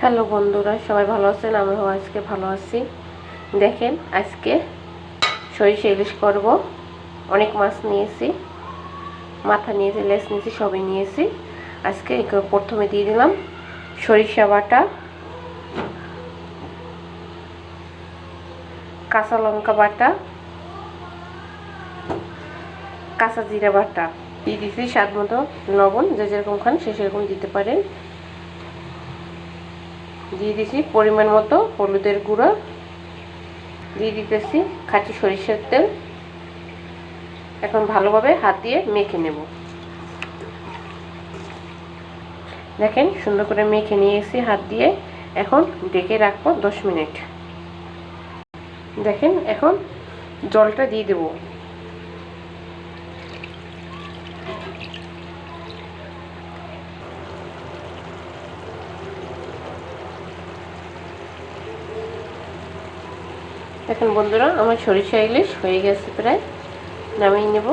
Hello বন্ধুরা, সবাই ভালো আছেন? আমিও আজকে ভালো আছি। দেখেন, আজকে সরিষা ইলিশ করব। অনেক মাছ নিয়েছি, মাথা নিয়েছি, লেজ নিয়েছি, সবই নিয়েছি। আজকে প্রথমে দিয়ে দিলাম সরিষা বাটা, কাঁচা লঙ্কা বাটা, কাঁচা জিরা বাটা দিয়ে দিয়েছি। স্বাদ মতো লবণ, যে যেরকম খান সে সেরকম দিতে পারেন। দিয়ে দিয়েছি পরিমাণ মতো হলুদের গুঁড়ো, দিয়ে দিতেছি খাঁটি সরিষার তেল। এখন ভালোভাবে হাত দিয়ে মেখে নেব। দেখেন, সুন্দর করে মেখে নিয়েছি হাত দিয়ে। এখন ঢেকে রাখবো 10 মিনিট। দেখেন, এখন জলটা দিয়ে দেব। দেখেন বন্ধুরা, আমার সরিষা ইলিশ হয়ে গেছে, প্রায় নামিয়ে নেব।